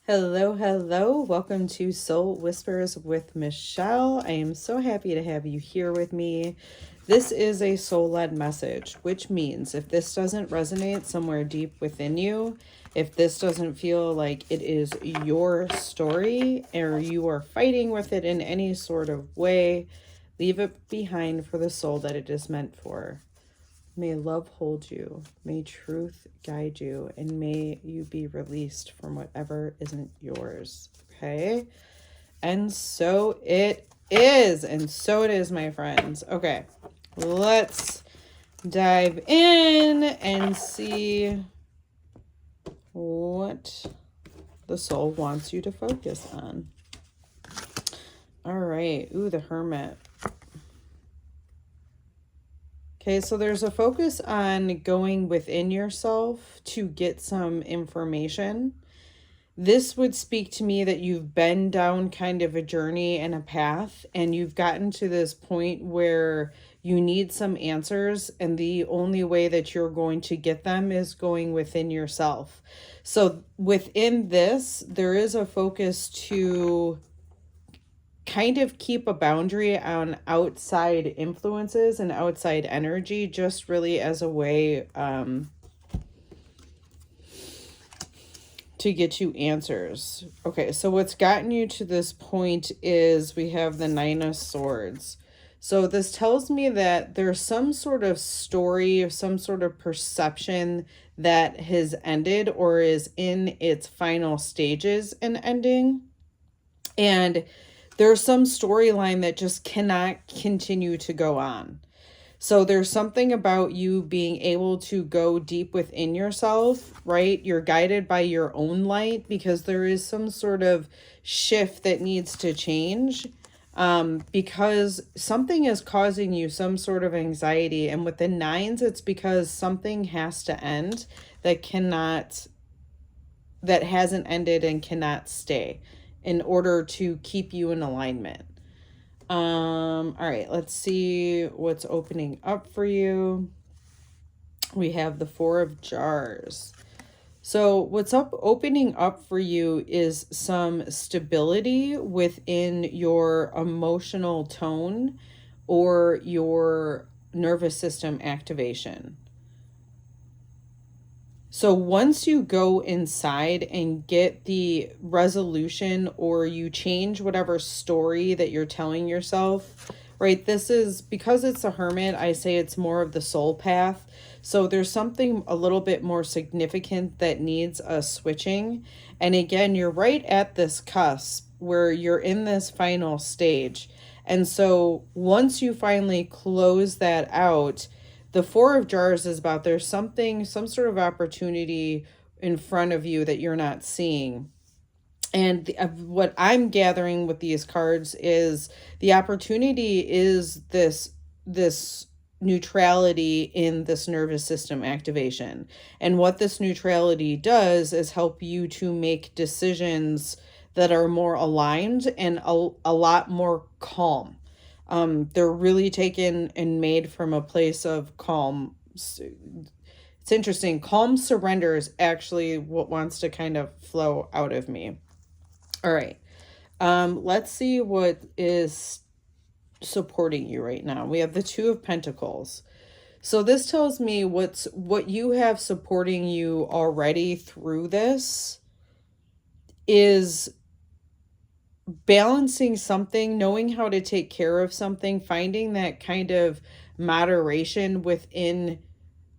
Hello, hello. Welcome to Soul Whispers with Michelle. I am so happy to have you here with me. This is a soul-led message, which means if this doesn't resonate somewhere deep within you, if this doesn't feel like it is your story or you are fighting with it in any sort of way, leave it behind for the soul that it is meant for. May love hold you, may truth guide you, and may you be released from whatever isn't yours, okay? And so it is, my friends. Okay, let's dive in and see what the soul wants you to focus on. All right, ooh, the Hermit. Okay, so there's a focus on going within yourself to get some information. This would speak to me that you've been down kind of a journey and a path, and you've gotten to this point where you need some answers, and the only way that you're going to get them is going within yourself. So within this, there is a focus to kind of keep a boundary on outside influences and outside energy, just really as a way to get you answers. Okay, so what's gotten you to this point is we have the Nine of Swords. So this tells me that there's some sort of story or some sort of perception that has ended or is in its final stages in ending. And there's some storyline that just cannot continue to go on. So there's something about you being able to go deep within yourself, right? You're guided by your own light because there is some sort of shift that needs to change because something is causing you some sort of anxiety. And with the nines, it's because something has to end that hasn't ended and cannot stay in order to keep you in alignment. All right, let's see what's opening up for you. We have the Four of Jars. So what's opening up for you is some stability within your emotional tone or your nervous system activation. So once you go inside and get the resolution or you change whatever story that you're telling yourself, right? This is because it's a Hermit. I say it's more of the soul path. So there's something a little bit more significant that needs a switching. And again, you're right at this cusp where you're in this final stage. And so once you finally close that out, the Four of Jars is about there's some sort of opportunity in front of you that you're not seeing. And what I'm gathering with these cards is the opportunity is this neutrality in this nervous system activation. And what this neutrality does is help you to make decisions that are more aligned and a lot more calm. They're really taken and made from a place of calm. It's interesting. Calm surrender is actually what wants to kind of flow out of me. All right. Let's see what is supporting you right now. We have the Two of Pentacles. So this tells me what you have supporting you already through this is balancing something, knowing how to take care of something, finding that kind of moderation within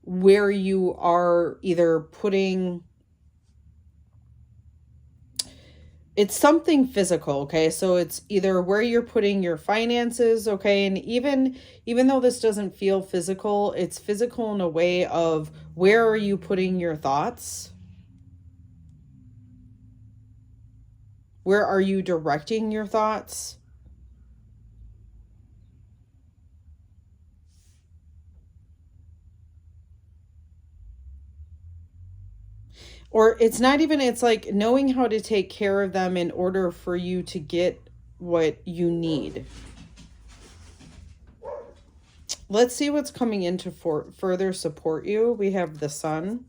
where you are either putting, it's something physical, okay? So it's either where you're putting your finances, okay? And even though this doesn't feel physical, it's physical in a way of where are you putting your thoughts? Where are you directing your thoughts? Or it's not even, it's like knowing how to take care of them in order for you to get what you need. Let's see what's coming in to further support you. We have the Sun.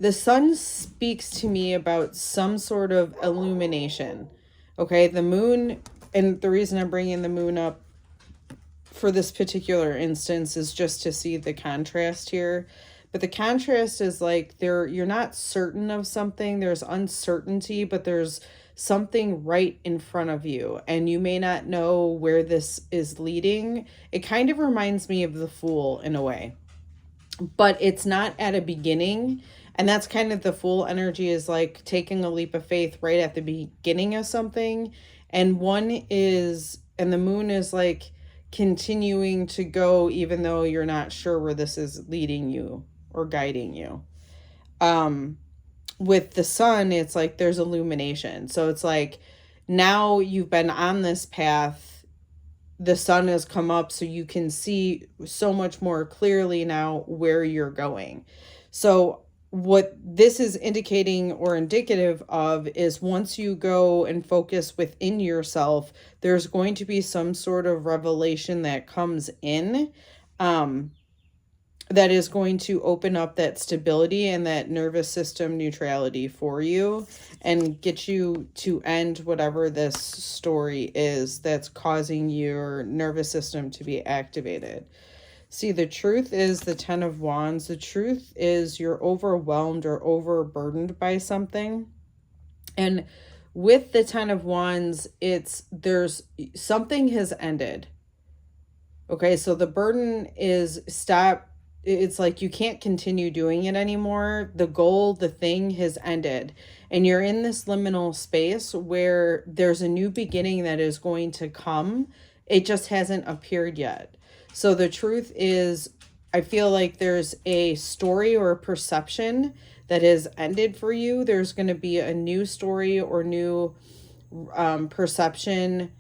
the sun speaks to me about some sort of illumination. Okay, the moon, and the reason I'm bringing the moon up for this particular instance is just to see the contrast here. But the contrast is like you're not certain of something. There's uncertainty, but there's something right in front of you, and you may not know where this is leading. It kind of reminds me of the Fool in a way, but it's not at a beginning. And that's kind of the Fool energy, is like taking a leap of faith right at the beginning of something. And the moon is like continuing to go even though you're not sure where this is leading you or guiding you. With the sun, it's like there's illumination. So it's like now you've been on this path, the sun has come up, so you can see so much more clearly now where you're going. So what this is indicating or indicative of is once you go and focus within yourself, there's going to be some sort of revelation that comes in, that is going to open up that stability and that nervous system neutrality for you and get you to end whatever this story is that's causing your nervous system to be activated. See, the truth is the Ten of Wands. The truth is you're overwhelmed or overburdened by something. And with the Ten of Wands, there's something has ended. Okay, so the burden is stop. It's like you can't continue doing it anymore. The goal, the thing has ended. And you're in this liminal space where there's a new beginning that is going to come. It just hasn't appeared yet. So the truth is, I feel like there's a story or a perception that has ended for you. There's going to be a new story or new perception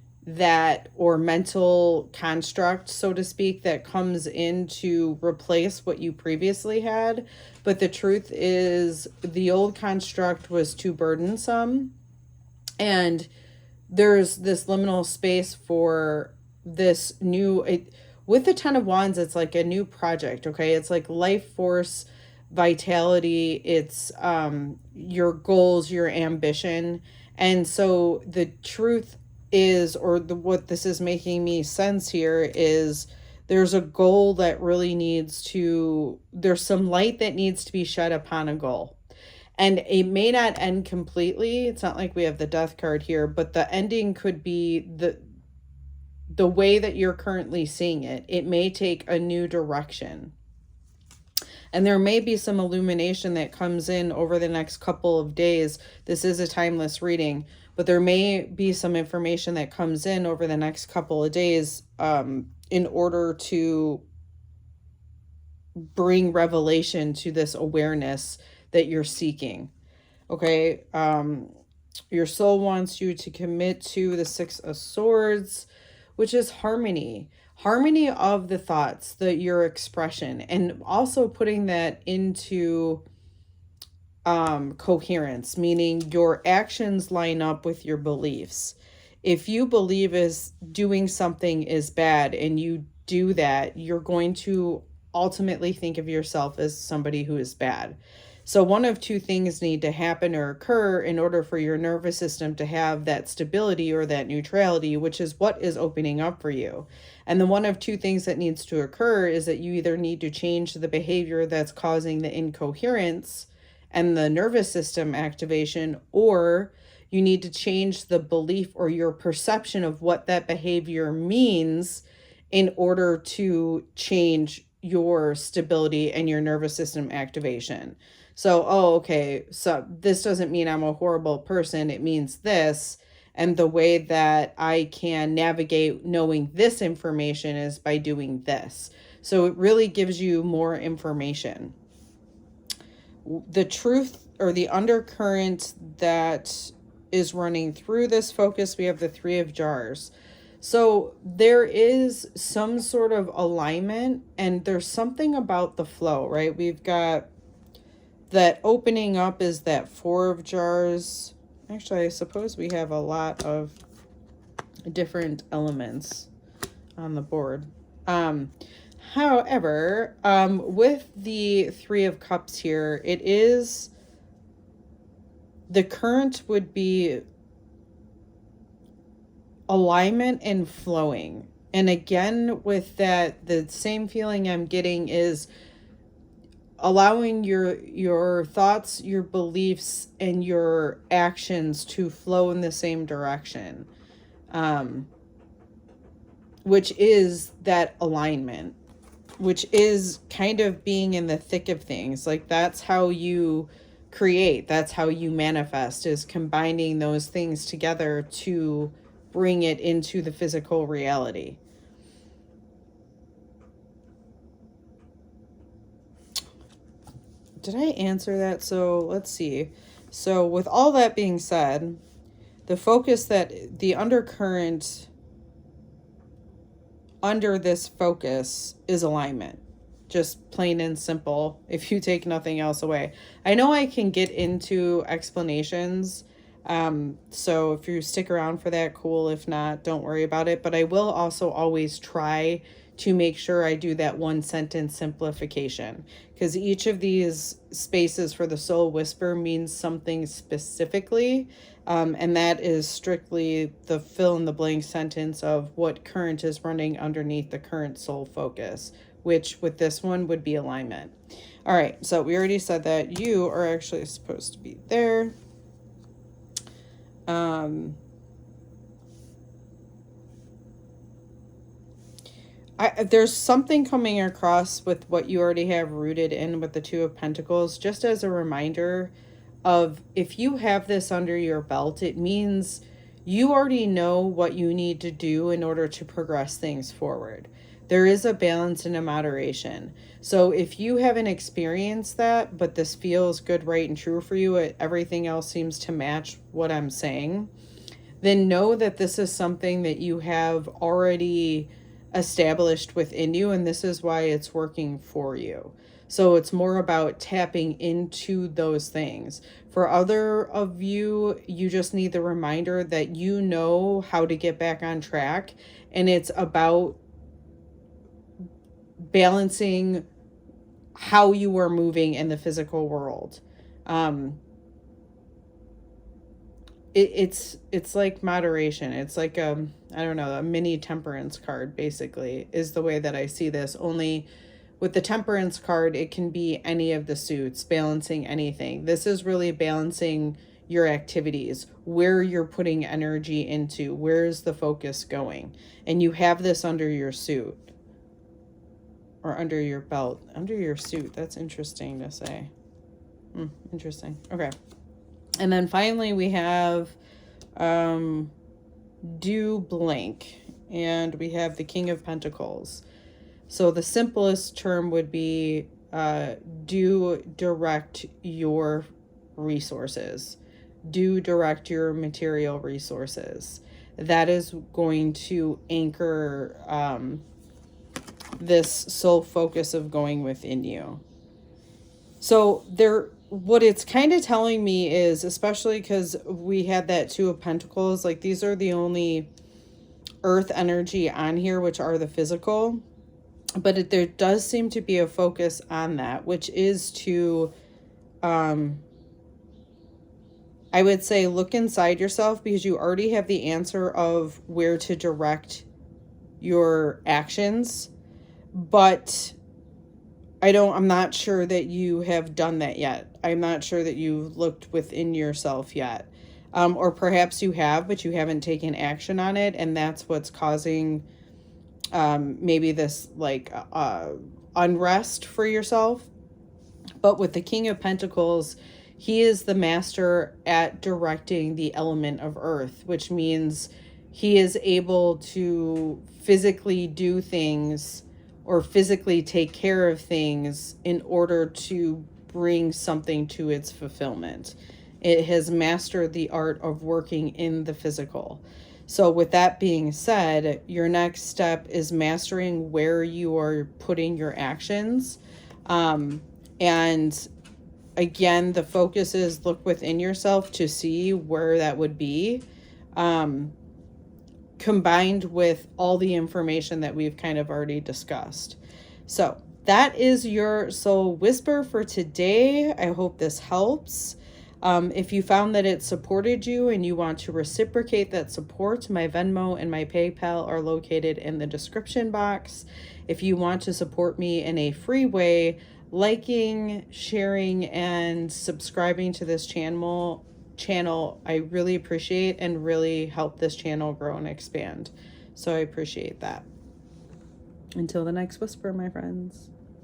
or mental construct, so to speak, that comes in to replace what you previously had. But the truth is the old construct was too burdensome, and there's this liminal space for this new, with the Ten of Wands, it's like a new project. Okay, it's like life force, vitality, it's your goals, your ambition. And so the truth is, what this is making me sense here is there's a goal that really there's some light that needs to be shed upon a goal. And it may not end completely. It's not like we have the Death card here, but the ending could be the way that you're currently seeing it. It may take a new direction. And there may be some illumination that comes in over the next couple of days. This is a timeless reading, but there may be some information that comes in over the next couple of days in order to bring revelation to this awareness that you're seeking. Okay, your soul wants you to commit to the Six of Swords, which is harmony of the thoughts, your expression, and also putting that into coherence, meaning your actions line up with your beliefs. If you believe doing something is bad and you do that, you're going to ultimately think of yourself as somebody who is bad. So one of two things need to happen or occur in order for your nervous system to have that stability or that neutrality, which is what is opening up for you. And the one of two things that needs to occur is that you either need to change the behavior that's causing the incoherence and the nervous system activation, or you need to change the belief or your perception of what that behavior means in order to change your stability and your nervous system activation. So, okay, so this doesn't mean I'm a horrible person. It means this. And the way that I can navigate knowing this information is by doing this. So it really gives you more information. The truth or the undercurrent that is running through this focus, we have the Three of Jars. So there is some sort of alignment, and there's something about the flow, right? We've got that opening up is that Four of Jars. Actually, I suppose we have a lot of different elements on the board. However, with the Three of Cups here, it is, the current would be alignment and flowing. And again, with that, the same feeling I'm getting is allowing your thoughts, your beliefs, and your actions to flow in the same direction, which is that alignment, which is kind of being in the thick of things. Like, that's how you create, that's how you manifest, is combining those things together to bring it into the physical reality. Did I answer that? So let's see. So with all that being said, the focus, that the undercurrent under this focus is alignment. Just plain and simple, if you take nothing else away. I know I can get into explanations, so if you stick around for that, cool. If not, don't worry about it. But I will also always try to make sure I do that one sentence simplification, because each of these spaces for the soul whisper means something specifically, and that is strictly the fill in the blank sentence of what current is running underneath the current soul focus, which with this one would be alignment. All right, so we already said that you are actually supposed to be there. There's something coming across with what you already have rooted in with the Two of Pentacles, just as a reminder of, if you have this under your belt, it means you already know what you need to do in order to progress things forward. There is a balance and a moderation. So if you haven't experienced that, but this feels good, right, and true for you, everything else seems to match what I'm saying, then know that this is something that you have already established within you, and this is why it's working for you. So it's more about tapping into those things. For other of you, you just need the reminder that you know how to get back on track, and it's about balancing how you are moving in the physical world. It's like moderation. It's like I don't know, a mini temperance card, basically, is the way that I see this. Only with the temperance card, it can be any of the suits, balancing anything. This is really balancing your activities, where you're putting energy into, where's the focus going. And you have this under your suit, or under your belt, under your suit. That's interesting to say. Interesting. Okay. And then finally we have do blank, and we have the King of Pentacles. So the simplest term would be do direct your resources. Do direct your material resources. That is going to anchor this soul focus of going within you. So what it's kind of telling me is, especially because we had that Two of Pentacles, like these are the only earth energy on here, which are the physical, but there does seem to be a focus on that, which is to, I would say, look inside yourself, because you already have the answer of where to direct your actions, but I'm not sure that you have done that yet. I'm not sure that you've looked within yourself yet. Or perhaps you have, but you haven't taken action on it, and that's what's causing maybe this like unrest for yourself. But with the King of Pentacles, he is the master at directing the element of earth, which means he is able to physically do things or physically take care of things in order to bring something to its fulfillment. It has mastered the art of working in the physical. So with that being said, your next step is mastering where you are putting your actions. And again, the focus is look within yourself to see where that would be, combined with all the information that we've kind of already discussed. So that is your soul whisper for today. I hope this helps. If you found that it supported you and you want to reciprocate that support, my Venmo and my PayPal are located in the description box. If you want to support me in a free way, liking, sharing, and subscribing to this channel, I really appreciate and really help this channel grow and expand. So I appreciate that. Until the next whisper, my friends.